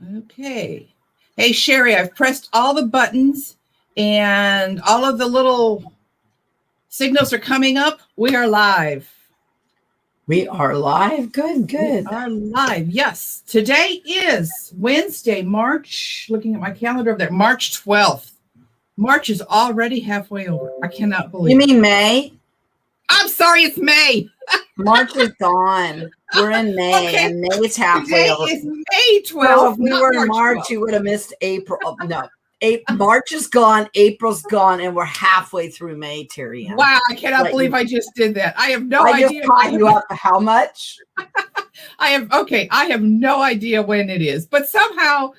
Okay. Hey, Sherry, I've pressed all the buttons and all of the little signals are coming up. We are live. We are live. Good, We good. are live. Yes. Today is Wednesday, looking at my calendar over there, March 12th. March is already halfway over. I cannot believe You it. mean May? I'm sorry, it's May. March is gone. We're in May, Okay. and May's halfway Today over. is May 12th. So if we not were in March March, 12th. you would have missed April. Oh, no, March is gone. April's gone, and we're halfway through May, Terry Ann. Wow, I cannot believe I just did that. I have no I idea. just caught you up. How much? I have no idea when it is, but somehow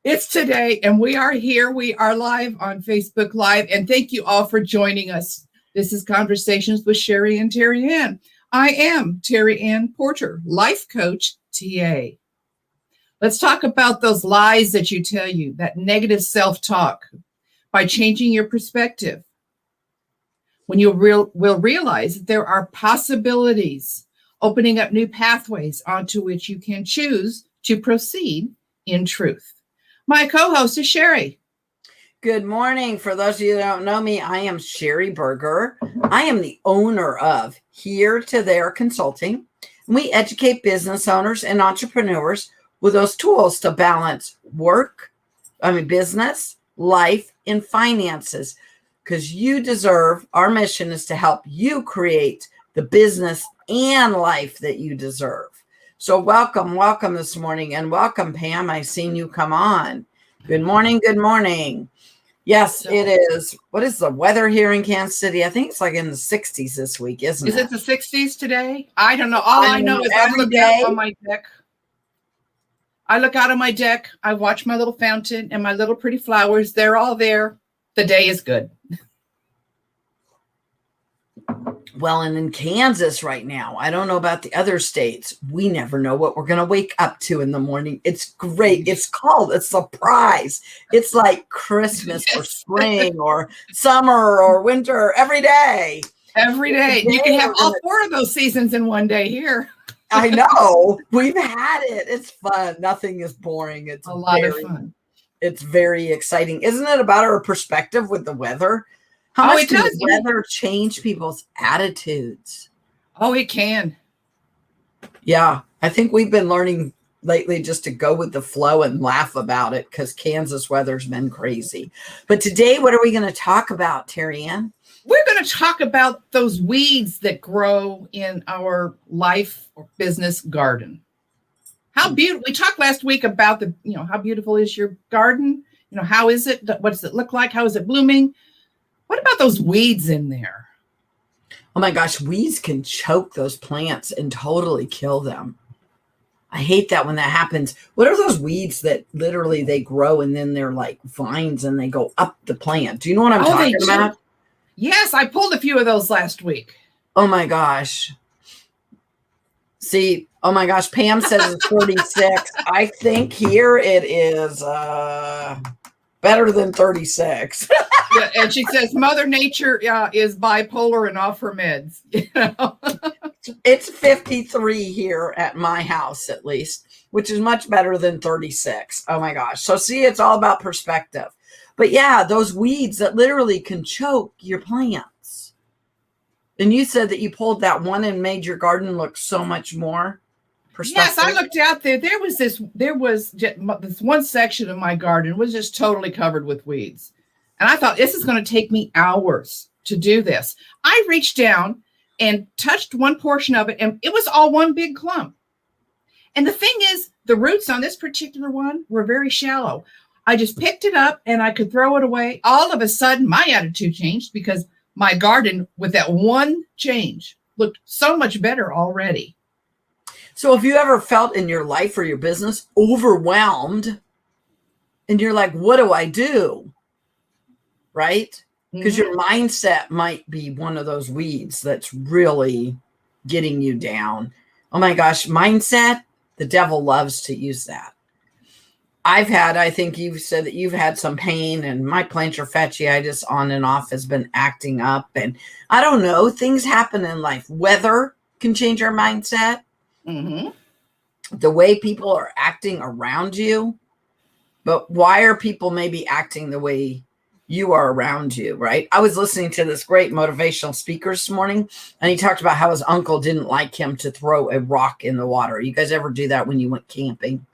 it's today and we are here. We are live on Facebook Live, and thank you all for joining us. This is Conversations with Sherry and Terry Ann. I am Terry Ann Porter, life coach, TA. Let's talk about those lies that you tell you, that negative self-talk, by changing your perspective. When you will realize that there are possibilities, opening up new pathways onto which you can choose to proceed in truth. My co-host is Sherry. Good morning. For those of you that don't know me, I am Sherry Berger. I am the owner of Here to There Consulting. We educate business owners and entrepreneurs with those tools to balance business, life, and finances. Because you deserve, our mission is to help you create the business and life that you deserve. So welcome this morning, and welcome, Pam. I've seen you come on. Good morning. Yes, it is. What is the weather here in Kansas City? I think it's like in the 60s this week, isn't it? Is it the 60s today? I don't know. All I know is I look out on my deck. I look out on my deck. I watch my little fountain and my little pretty flowers. They're all there. The day is good. Well, and in Kansas right now, I don't know about the other states. We never know what we're going to wake up to in the morning. It's great. It's called a surprise. It's like Christmas or spring or summer or winter every day. Every day. You can have all four of those seasons in one day here. I know. We've had it. It's fun. Nothing is boring. It's a lot of fun. It's very exciting. Isn't it about our perspective with the weather? How much does the weather change people's attitudes? Oh, it can. Yeah. I think we've been learning lately just to go with the flow and laugh about it because Kansas weather's been crazy. But today, what are we going to talk about, Terry Ann? We're going to talk about those weeds that grow in our life or business garden. How beautiful. We talked last week about how beautiful is your garden? How is it? What does it look like? How is it blooming? What about those weeds in there? Oh my gosh, weeds can choke those plants and totally kill them. I hate that when that happens. What are those weeds that literally they grow and then they're like vines and they go up the plant? Do you know what I'm talking about? Yes, I pulled a few of those last week. Oh my gosh. See, oh my gosh, Pam says it's 36. I think here it is better than 36. Yeah, and she says Mother Nature is bipolar and off her meds. It's 53 here at my house, at least, which is much better than 36. Oh my gosh. So see, it's all about perspective. But yeah, those weeds that literally can choke your plants. And you said that you pulled that one and made your garden look so much more perspective. Yes, I looked out there. There was this one section of my garden was just totally covered with weeds. And I thought, this is going to take me hours to do this. I reached down and touched one portion of it, and it was all one big clump. And the thing is, the roots on this particular one were very shallow. I just picked it up and I could throw it away. All of a sudden, my attitude changed because my garden, with that one change, looked so much better already. So have you ever felt in your life or your business overwhelmed and you're like, what do I do? Right? Because your mindset might be one of those weeds that's really getting you down. Oh my gosh, mindset, the devil loves to use that. I think you've said that you've had some pain, and my plantar fasciitis on and off has been acting up. And I don't know, things happen in life. Weather can change our mindset. Mm-hmm. The way people are acting around you But why are people maybe acting the way you are around you, right? I was listening to this great motivational speaker this morning, and he talked about how his uncle didn't like him to throw a rock in the water. You guys ever do that when you went camping?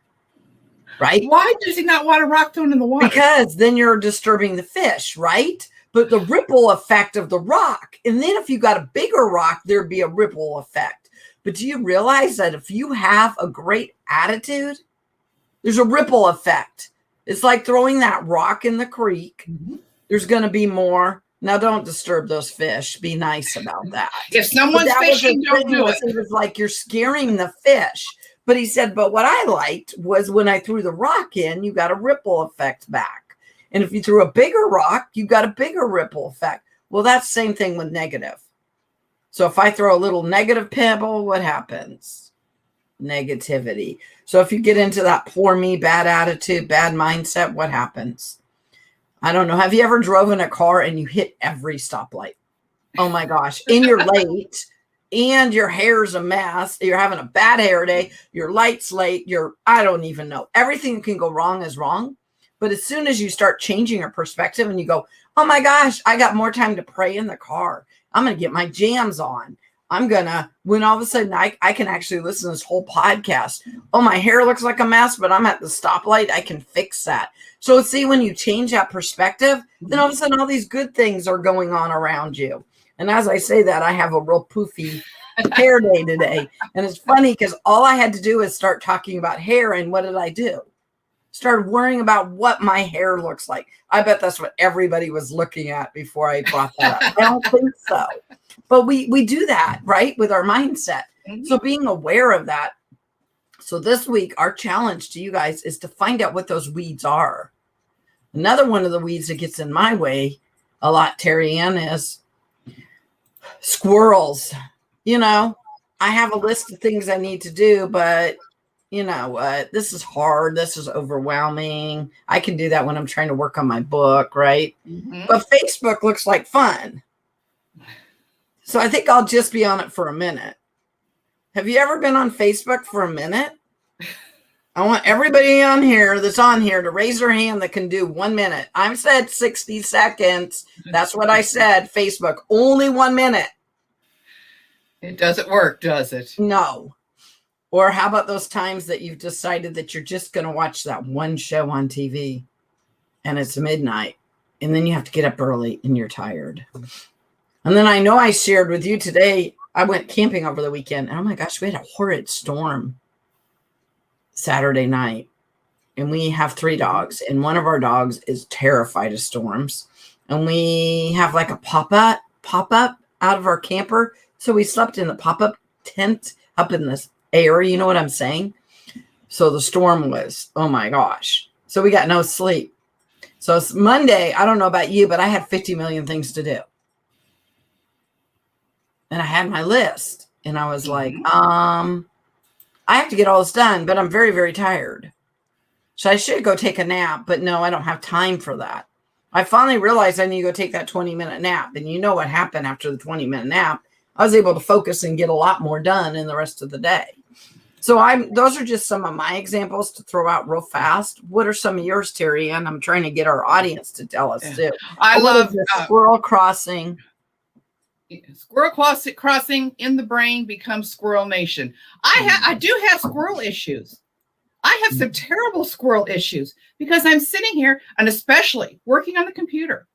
Right? Why does he not want a rock thrown in the water? Because then you're disturbing the fish, right? But the ripple effect of the rock, and then if you got a bigger rock, there'd be a ripple effect. But do you realize that if you have a great attitude, there's a ripple effect? It's like throwing that rock in the creek. Mm-hmm. There's going to be more. Now, don't disturb those fish. Be nice about that. If someone's fishing, don't do it. It was like you're scaring the fish. But he said, but what I liked was when I threw the rock in, you got a ripple effect back. And if you threw a bigger rock, you got a bigger ripple effect. Well, that's the same thing with negative. So if I throw a little negative pebble, what happens? Negativity. So if you get into that poor me, bad attitude, bad mindset, what happens? I don't know. Have you ever drove in a car and you hit every stoplight? Oh my gosh. And you're late and your hair's a mess. You're having a bad hair day. Your light's late. I don't even know. Everything that can go wrong is wrong. But as soon as you start changing your perspective and you go, oh my gosh, I got more time to pray in the car. I'm going to get my jams on. When all of a sudden I can actually listen to this whole podcast. Oh, my hair looks like a mess, but I'm at the stoplight. I can fix that. So see, when you change that perspective, then all of a sudden all these good things are going on around you. And as I say that, I have a real poofy hair day today. And it's funny because all I had to do is start talking about hair. And what did I do? Started worrying about what my hair looks like. I bet that's what everybody was looking at before I brought that up. I don't think so. But we do that, right, with our mindset. Mm-hmm. So being aware of that. So this week, our challenge to you guys is to find out what those weeds are. Another one of the weeds that gets in my way a lot, Terry Ann, is squirrels. You know, I have a list of things I need to do, but you know what? This is hard. This is overwhelming. I can do that when I'm trying to work on my book, right? Mm-hmm. But Facebook looks like fun. So I think I'll just be on it for a minute. Have you ever been on Facebook for a minute? I want everybody on here that's on here to raise their hand that can do 1 minute. I said 60 seconds. That's what I said. Facebook, only 1 minute. It doesn't work, does it? No. Or how about those times that you've decided that you're just going to watch that one show on TV and it's midnight and then you have to get up early and you're tired. And then I know I shared with you today, I went camping over the weekend and oh my gosh, we had a horrid storm Saturday night. And we have 3 dogs and one of our dogs is terrified of storms. And we have like a pop-up out of our camper. So we slept in the pop-up tent up in this air, you know what I'm saying? So the storm was, oh my gosh. So we got no sleep. So it's Monday. I don't know about you, but I had 50 million things to do. And I had my list and I was like, I have to get all this done, but I'm very, very tired. So I should go take a nap, but no, I don't have time for that. I finally realized I need to go take that 20-minute nap. And you know what happened after the 20-minute nap? I was able to focus and get a lot more done in the rest of the day. So those are just some of my examples to throw out real fast. What are some of yours, Terry? And I'm trying to get our audience to tell us too. I love squirrel crossing. Squirrel crossing in the brain becomes squirrel nation. I do have squirrel issues. I have some terrible squirrel issues because I'm sitting here and especially working on the computer.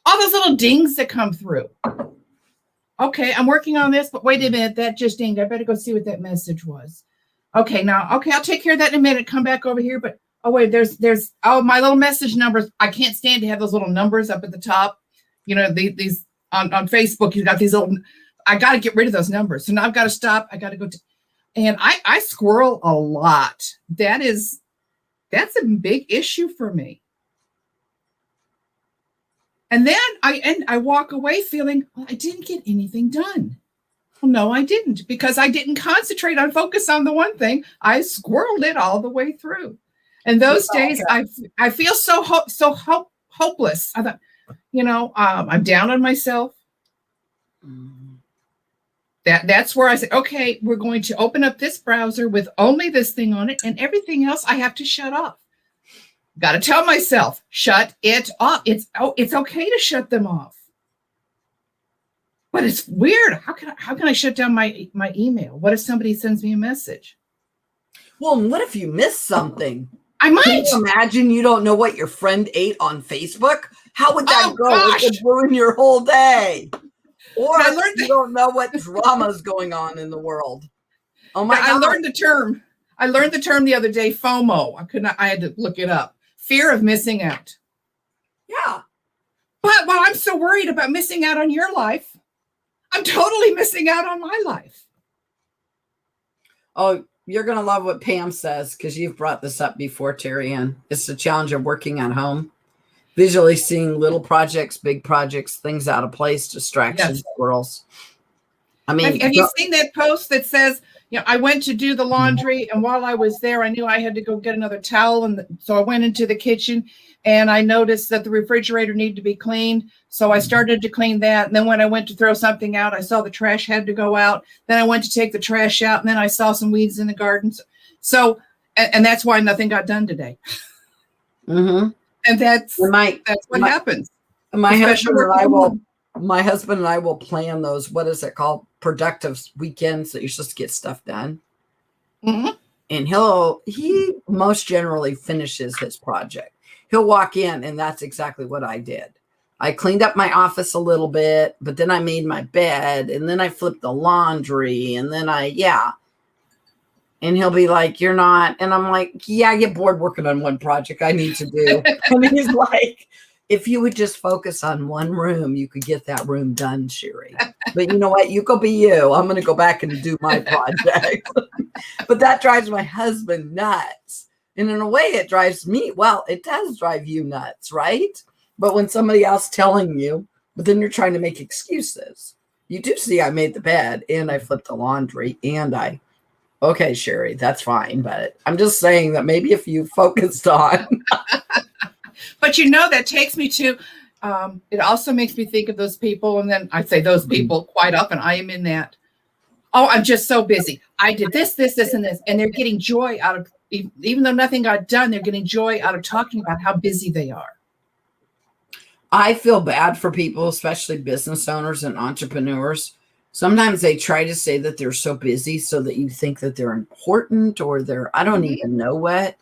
All those little dings that come through. Okay, I'm working on this, but wait a minute, that just dinged. I better go see what that message was. Okay, I'll take care of that in a minute. Come back over here, but oh wait, there's my little message numbers. I can't stand to have those little numbers up at the top. You know, these on Facebook, you've got these little. I got to get rid of those numbers. So now I've got to stop. I got to go. And I squirrel a lot. That's a big issue for me. And then I walk away feeling, well, I didn't get anything done. Well, no, I didn't, because I didn't concentrate on focus on the one thing. I squirreled it all the way through. And those days, I feel so hopeless. I thought, I'm down on myself. That's where I said, okay, we're going to open up this browser with only this thing on it, and everything else I have to shut off. Got to tell myself, shut it off. It's okay to shut them off. But it's weird. How can I shut down my email? What if somebody sends me a message? Well, what if you miss something? I Can might. you imagine you don't know what your friend ate on Facebook? How would that go? Gosh. It could ruin your whole day. Or I learned you don't know what drama's going on in the world. Oh my God. I learned the term. I learned the term the other day, FOMO. I had to look it up. Fear of missing out. Yeah. But while I'm so worried about missing out on your life, I'm totally missing out on my life. Oh, you're going to love what Pam says, because you've brought this up before, Terry Ann. It's the challenge of working at home. Visually seeing little projects, big projects, things out of place, distractions, squirrels. I mean, have you seen that post that says, I went to do the laundry, and while I was there, I knew I had to go get another towel. And so I went into the kitchen and I noticed that the refrigerator needed to be cleaned. So I started to clean that. And then when I went to throw something out, I saw the trash had to go out. Then I went to take the trash out, and then I saw some weeds in the gardens. So, and that's why nothing got done today. Mm-hmm. And that's what happens. My husband and I will plan those, what is it called? Productive weekends that you're supposed to get stuff done. Mm-hmm. And he most generally finishes his project. He'll walk in, and that's exactly what I did. I cleaned up my office a little bit, but then I made my bed, and then I flipped the laundry, and then and he'll be like, you're not. And I'm like, yeah, I get bored working on one project I need to do. And he's like, if you would just focus on one room, you could get that room done, Sherry. But you know what? You go be you. I'm going to go back and do my project. But that drives my husband nuts. And in a way, it drives me. Well, it does drive you nuts, right? But when somebody else telling you, but then you're trying to make excuses. You do see I made the bed, and I flipped the laundry, and okay, Sherry, that's fine. But I'm just saying that maybe if you focused on. But that takes me to, it also makes me think of those people. And then I say those people quite often. I am in that. Oh, I'm just so busy. I did this, this, this, and this. And they're getting joy out of, even though nothing got done, they're getting joy out of talking about how busy they are. I feel bad for people, especially business owners and entrepreneurs. Sometimes they try to say that they're so busy so that you think that they're important, or I don't even know what.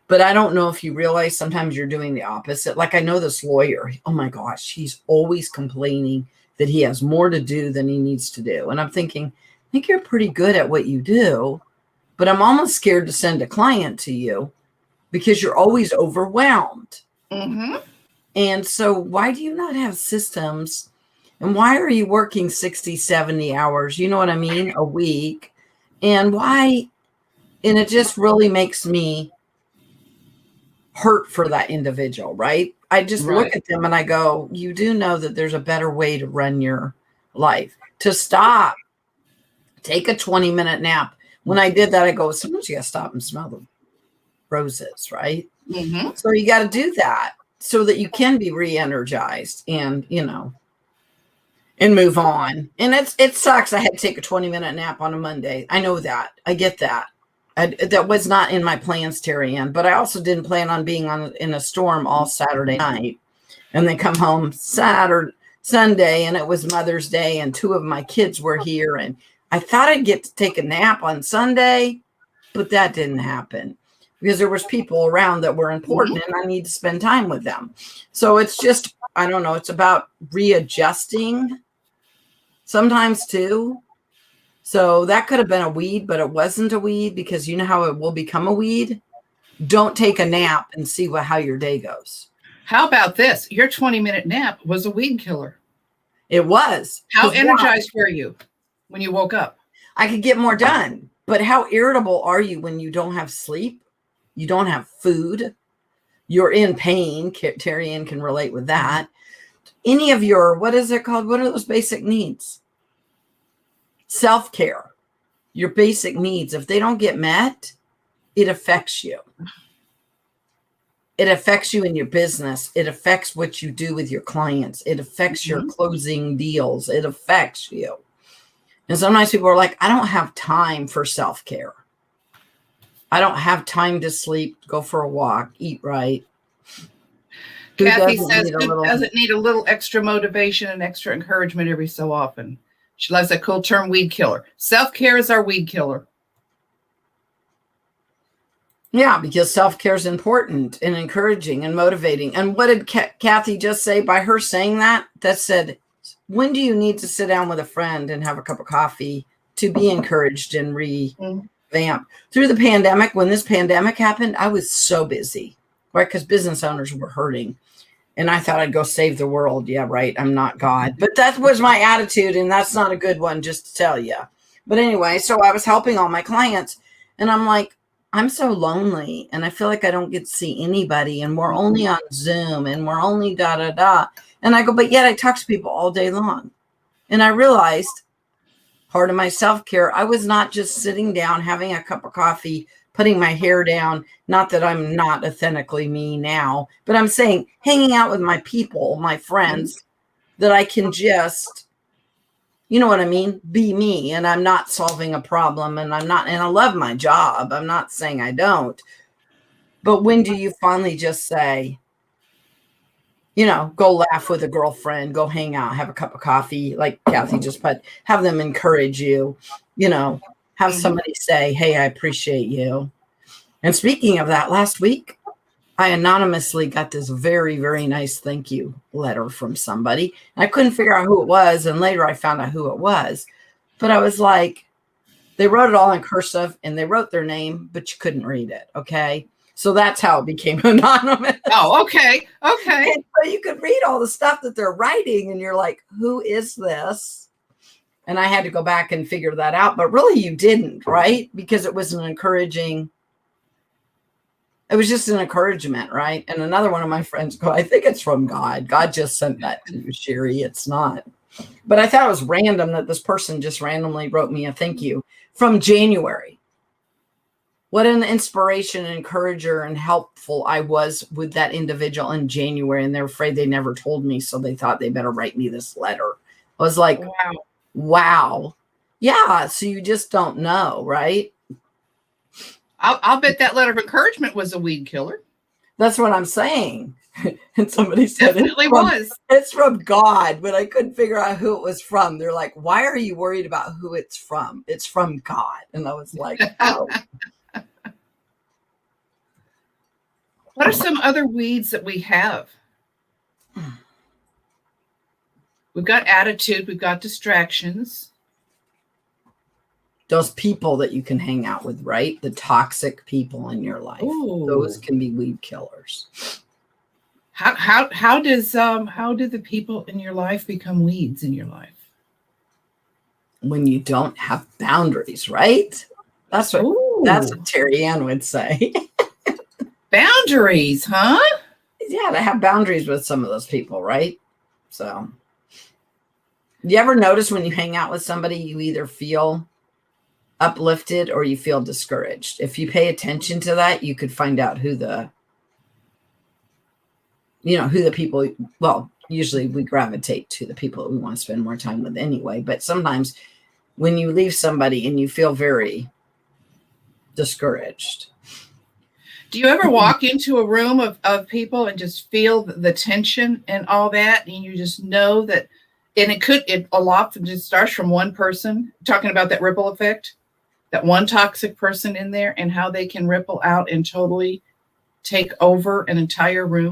But I don't know if you realize sometimes you're doing the opposite. Like, I know this lawyer. Oh my gosh, he's always complaining that he has more to do than he needs to do. And I'm thinking, I think you're pretty good at what you do, but I'm almost scared to send a client to you because you're always overwhelmed. Mm-hmm. And so why do you not have systems? And why are you working 60, 70 hours? You know what I mean? A week. And why? And it just really makes me hurt for that individual, right? I just look at them and I go, you do know that there's a better way to run your life. To stop, take a 20-minute nap. When I did that, I go, sometimes you got to stop and smell the roses, right? Mm-hmm. So you got to do that so that you can be re-energized and, and move on. And it sucks. I had to take a 20-minute nap on a Monday. I know that. I get that. That was not in my plans, Terry Ann, but I also didn't plan on being in a storm all Saturday night, and then come home Sunday, and it was Mother's Day, and 2 of my kids were here, and I thought I'd get to take a nap on Sunday, but that didn't happen because there was people around that were important, and I need to spend time with them. So it's just, I don't know, it's about readjusting sometimes too. So that could have been a weed, but it wasn't a weed, because you know how it will become a weed? Don't take a nap and see how your day goes. How about this? Your 20-minute nap was a weed killer. It was. How energized were you when you woke up? I could get more done. But how irritable are you when you don't have sleep? You don't have food. You're in pain. Terry Ann can relate with that. Any of your, what is it called? What are those basic needs? Self-care, your basic needs. If they don't get met, it affects you. It affects you in your business. It affects what you do with your clients. It affects your closing deals. It affects you. And sometimes people are like, I don't have time for self-care. I don't have time to sleep, go for a walk, eat right. Who Kathy doesn't says, need a who little? doesn't need a little extra motivation and extra encouragement every so often? She loves that cool term, weed killer. Self-care is our weed killer. Yeah, because self-care is important and encouraging and motivating. And what did Kathy just say by her saying that? That said, when do you need to sit down with a friend and have a cup of coffee to be encouraged and revamp? Through the pandemic, when this pandemic happened, I was so busy, right? Because business owners were hurting. And I thought I'd go save the world. Yeah, right. I'm not God. But that was my attitude, and that's not a good one, just to tell you. But anyway, so I was helping all my clients, and I'm like, I'm so lonely, and I feel like I don't get to see anybody, and we're only on Zoom, and we're only da-da-da. And I go, but yet I talk to people all day long. And I realized part of my self-care, I was not just sitting down, having a cup of coffee, putting my hair down. Not that I'm not authentically me now, but I'm saying hanging out with my people, my friends, that I can just, you know what I mean? Be me. And I'm not solving a problem, and and I love my job. I'm not saying I don't. But when do you finally just say, you know, go laugh with a girlfriend, go hang out, have a cup of coffee, like Kathy just put, have them encourage you, you know, have somebody say, hey, I appreciate you. And speaking of that, last week, I anonymously got this very, very nice thank you letter from somebody. I couldn't figure out who it was. And later I found out who it was. But I was like, they wrote it all in cursive and they wrote their name, but you couldn't read it. Okay. So that's how it became anonymous. Oh, okay. Okay. And so you could read all the stuff that they're writing and you're like, who is this? And I had to go back and figure that out. But really you didn't, right? Because it was it was just an encouragement, right? And another one of my friends go, I think it's from God. God just sent that to you, Sherry. It's not. But I thought it was random that this person just randomly wrote me a thank you from January. What an inspiration, encourager, and helpful I was with that individual in January. And they're afraid they never told me. So they thought they better write me this letter. I was like, wow. Yeah. So you just don't know, right? I'll bet that letter of encouragement was a weed killer. That's what I'm saying. And somebody said it's from God, but I couldn't figure out who it was from. They're like, why are you worried about who it's from? It's from God. And I was like, oh. What are some other weeds that we have? We've got attitude. We've got distractions. Those people that you can hang out with, right? The toxic people in your life. Ooh. Those can be weed killers. How do the people in your life become weeds in your life? When you don't have boundaries, right? That's what Terry Ann would say. Boundaries, huh? Yeah, to have boundaries with some of those people, right? So, you ever notice when you hang out with somebody, you either feel uplifted or you feel discouraged? If you pay attention to that, you could find out who the people, well, usually we gravitate to the people that we want to spend more time with anyway. But sometimes when you leave somebody and you feel very discouraged. Do you ever walk into a room of people and just feel the tension and all that? And you just know that, and it a lot just starts from one person, talking about that ripple effect, that one toxic person in there and how they can ripple out and totally take over an entire room.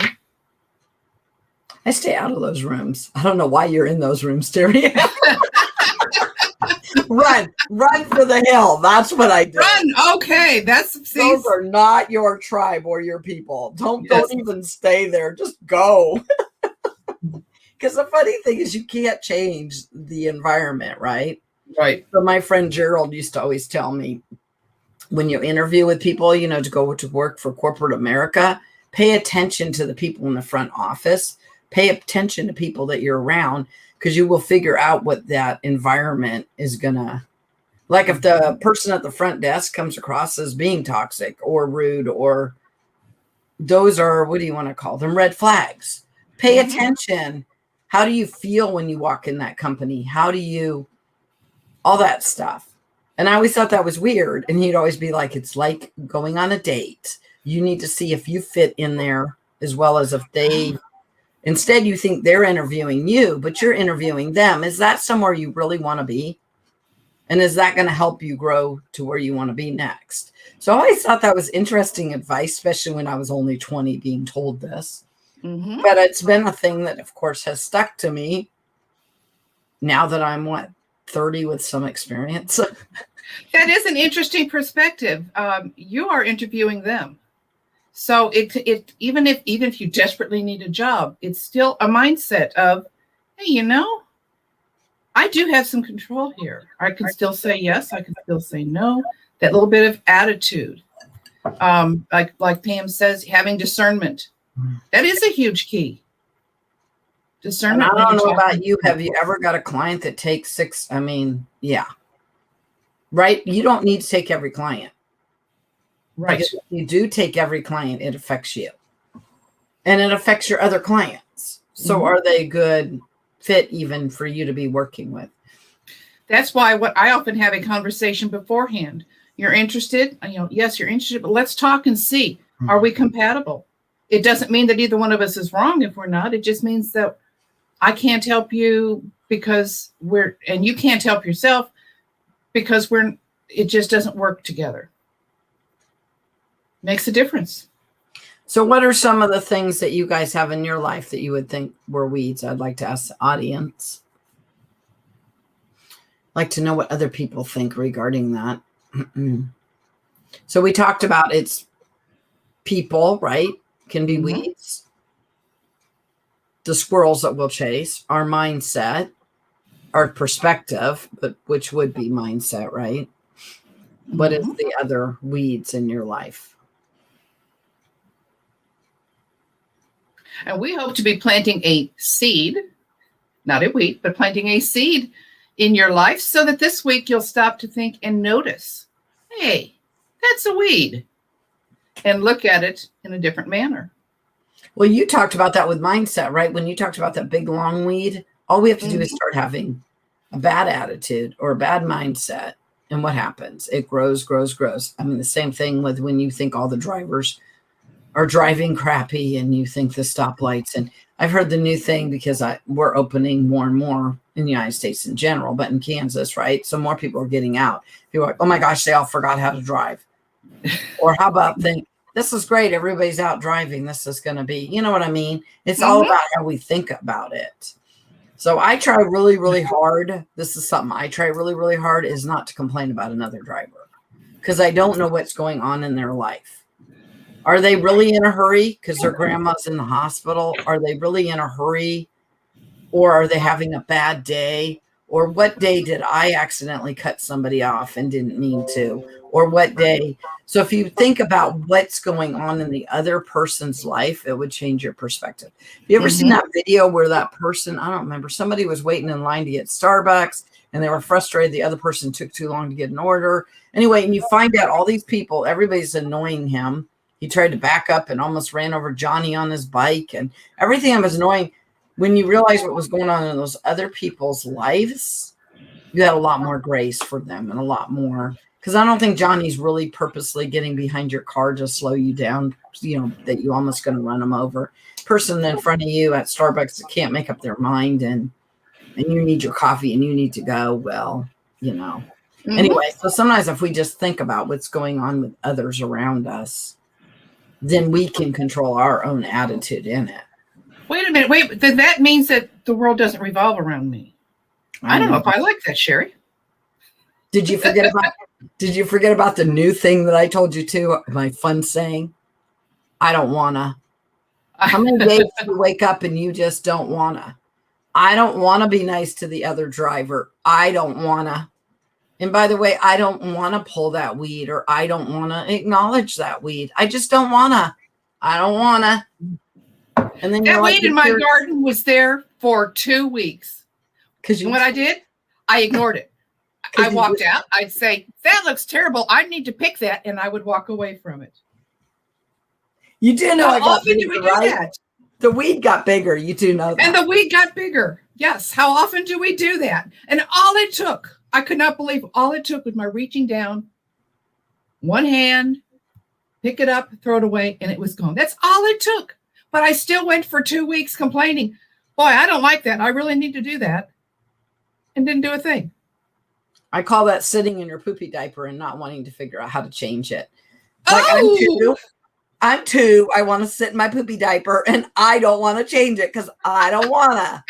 I stay out of those rooms. I don't know why you're in those rooms, Terry. Run for the hill. That's what I do. Run. Okay. Those are not your tribe or your people. Don't even stay there. Just go. Because the funny thing is you can't change the environment, right? Right. So my friend Gerald used to always tell me, when you interview with people, to go to work for corporate America, pay attention to the people in the front office. Pay attention to people that you're around, because you will figure out what that environment is gonna, like if the person at the front desk comes across as being toxic or rude, or those are, what do you want to call them? Red flags. Pay attention. How do you feel when you walk in that company? All that stuff. And I always thought that was weird. And he'd always be like, it's like going on a date. You need to see if you fit in there as well as if they, instead you think they're interviewing you, but you're interviewing them. Is that somewhere you really want to be? And is that going to help you grow to where you want to be next? So I always thought that was interesting advice, especially when I was only 20 being told this. Mm-hmm. But it's been a thing that, of course, has stuck to me now that I'm, 30 with some experience. That is an interesting perspective. You are interviewing them. So it even if you desperately need a job, it's still a mindset of, hey, I do have some control here. I can still say yes. I can still say no. That little bit of attitude, like Pam says, having discernment. That is a huge key. Discernment. And I don't know about you. Have you ever got a client that takes 6? I mean, yeah. Right? You don't need to take every client. Right. Because if you do take every client, it affects you. And it affects your other clients. So are they good fit even for you to be working with? That's why what I often have a conversation beforehand. You're interested? Yes, you're interested, but let's talk and see. Are we compatible? It doesn't mean that either one of us is wrong if we're not. It just means that I can't help you because and you can't help yourself because it just doesn't work together. Makes a difference. So what are some of the things that you guys have in your life that you would think were weeds? I'd like to ask the audience. I'd like to know what other people think regarding that. So we talked about it's people, right? Can be weeds. The squirrels that we'll chase, our mindset, our perspective, but which would be mindset, right? What is the other weeds in your life? And we hope to be planting a seed, not a weed, but planting a seed in your life so that this week you'll stop to think and notice, hey, that's a weed, and look at it in a different manner. Well, you talked about that with mindset, right? When you talked about that big long weed, all we have to do is start having a bad attitude or a bad mindset. And what happens? It grows, grows, grows. I mean, the same thing with when you think all the drivers are driving crappy and you think the stoplights. And I've heard the new thing because we're opening more and more in the United States in general, but in Kansas, right? So more people are getting out. People are like, oh my gosh, they all forgot how to drive. Or how about this is great. Everybody's out driving. This is going to be, you know what I mean? It's all about how we think about it. So I try really, really hard. This is something I try really, really hard is not to complain about another driver because I don't know what's going on in their life. Are they really in a hurry because their grandma's in the hospital? Are they really in a hurry? Or are they having a bad day? Or what day did I accidentally cut somebody off and didn't mean to? Or what day? So if you think about what's going on in the other person's life, it would change your perspective. Have you ever seen that video where that person, I don't remember, somebody was waiting in line to get Starbucks and they were frustrated the other person took too long to get an order. Anyway, and you find out all these people, everybody's annoying him. He tried to back up and almost ran over Johnny on his bike and everything was annoying. When you realize what was going on in those other people's lives, you had a lot more grace for them and a lot more. Because I don't think Johnny's really purposely getting behind your car to slow you down, that you almost going to run him over. Person in front of you at Starbucks that can't make up their mind and you need your coffee and you need to go, well, Anyway, so sometimes if we just think about what's going on with others around us, then we can control our own attitude in it. Wait a minute. Then that means that the world doesn't revolve around me. I don't know if I like that, Sherry. Did you forget about the new thing that I told you too? My fun saying, I don't wanna. How many days do you wake up and you just don't wanna? I don't wanna be nice to the other driver. I don't wanna. And by the way, I don't wanna pull that weed or I don't wanna acknowledge that weed. I just don't wanna. I don't wanna. And then that weed in my garden was there for 2 weeks. And what I did, I ignored it. I walked out. I'd say, that looks terrible. I need to pick that. And I would walk away from it. You do know how often do we do that? The weed got bigger. You do know that. And the weed got bigger. Yes. How often do we do that? And all it took, I could not believe all it took was my reaching down, one hand, pick it up, throw it away, and it was gone. That's all it took. But I still went for 2 weeks complaining. Boy, I don't like that. I really need to do that. And didn't do a thing. I call that sitting in your poopy diaper and not wanting to figure out how to change it. Like Oh! I'm two. I want to sit in my poopy diaper and I don't want to change it because I don't want to.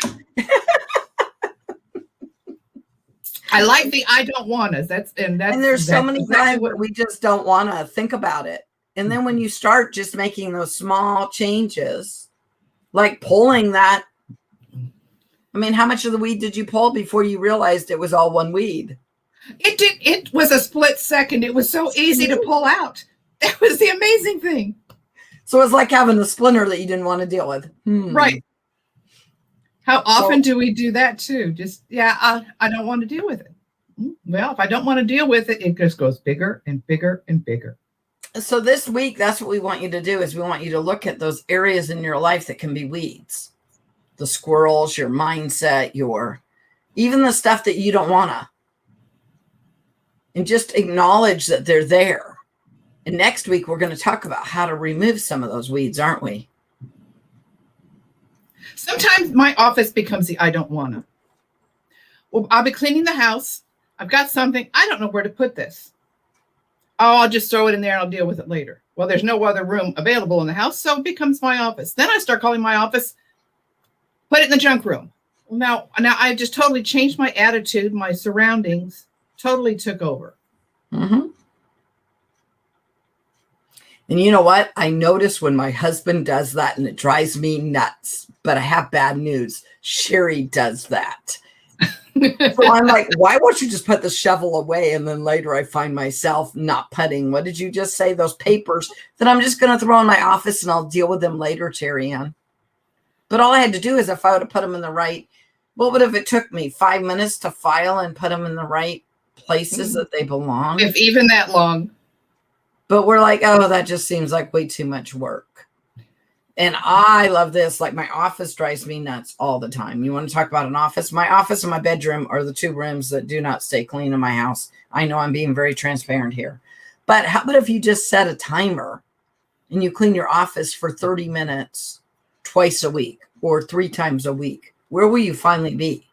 I like the I don't want to. And there's so many times where we just don't want to think about it. And then when you start just making those small changes, like pulling that, I mean, how much of the weed did you pull before you realized it was all one weed? It was a split second. It was so easy to pull out. That was the amazing thing. So it's like having a splinter that you didn't want to deal with. Right. How often do we do that too? Just, I don't want to deal with it. Well, if I don't want to deal with it, it just goes bigger and bigger and bigger. So this week, that's what we want you to do is we want you to look at those areas in your life that can be weeds. The squirrels, your mindset, even the stuff that you don't want to. And just acknowledge that they're there. And next week, we're going to talk about how to remove some of those weeds, aren't we? Sometimes my office becomes the I don't want to. Well, I'll be cleaning the house. I've got something. I don't know where to put this. Oh, I'll just throw it in there and I'll deal with it later. Well, there's no other room available in the house, so it becomes my office. Then I start calling my office, put it in the junk room. Now I just totally changed my attitude. My surroundings totally took over. Mm-hmm. And you know what? I notice when my husband does that and it drives me nuts. But I have bad news. Sherry does that. So I'm like, why won't you just put the shovel away? And then later I find myself not putting. What did you just say? Those papers that I'm just going to throw in my office and I'll deal with them later, Terry Ann. But all I had to do is if I would have put them in the right, what would have it took me 5 minutes to file and put them in the right places that they belong? If even that long. But we're like, oh, that just seems like way too much work. And I love this. Like my office drives me nuts all the time. You want to talk about an office? My office and my bedroom are the two rooms that do not stay clean in my house. I know I'm being very transparent here. But how about if you just set a timer and you clean your office for 30 minutes twice a week or 3 times a week? Where will you finally be?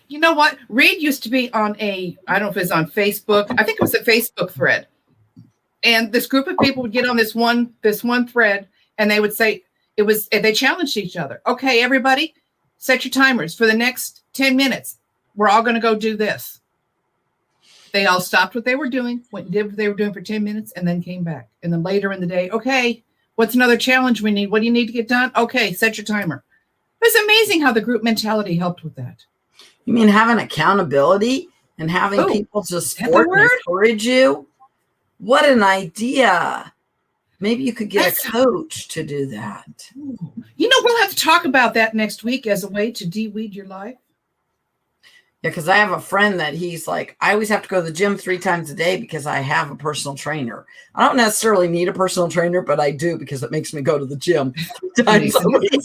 You know what? Reed used to be on I don't know if it's on Facebook. I think it was a Facebook thread. And this group of people would get on this one thread and they would say, they challenged each other. Okay, everybody, set your timers for the next 10 minutes. We're all going to go do this. They all stopped what they were doing, went and did what they were doing for 10 minutes, and then came back. And then later in the day, okay, what's another challenge we need? What do you need to get done? Okay, set your timer. It was amazing how the group mentality helped with that. You mean having accountability and having people to support and encourage you? What an idea. Maybe you could get a coach to do that. You know, we'll have to talk about that next week as a way to de-weed your life. Yeah, because I have a friend that he's like, I always have to go to the gym 3 times a day because I have a personal trainer. I don't necessarily need a personal trainer, but I do because it makes me go to the gym 3 times a week.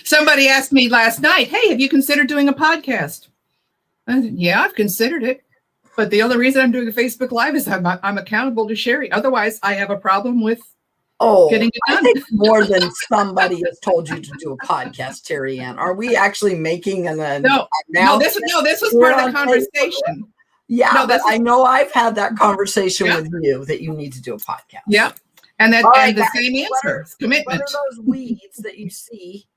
Somebody asked me last night, hey, have you considered doing a podcast? I said, yeah, I've considered it. But the only reason I'm doing a Facebook Live is I'm accountable to Sherry. Otherwise, I have a problem with getting it done. I think more than somebody has told you to do a podcast, Terry Ann. Are we actually making an this was part of the conversation. Yeah, no, but I know I've had that conversation with you that you need to do a podcast. Yeah, and the same answer, commitment. What are those weeds that you see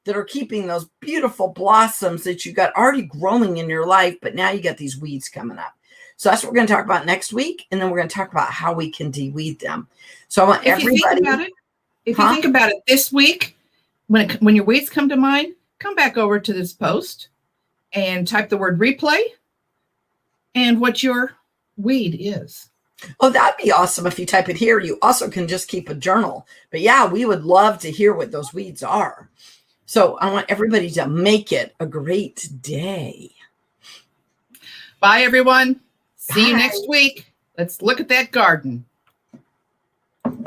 that are keeping those beautiful blossoms that you got already growing in your life, but now you got these weeds coming up? So that's what we're going to talk about next week. And then we're going to talk about how we can de-weed them. So I want everybody. If you think about it this week, when your weeds come to mind, come back over to this post and type the word replay and what your weed is. Oh, that'd be awesome if you type it here. You also can just keep a journal. But yeah, we would love to hear what those weeds are. So I want everybody to make it a great day. Bye, everyone. See you next week. Let's look at that garden.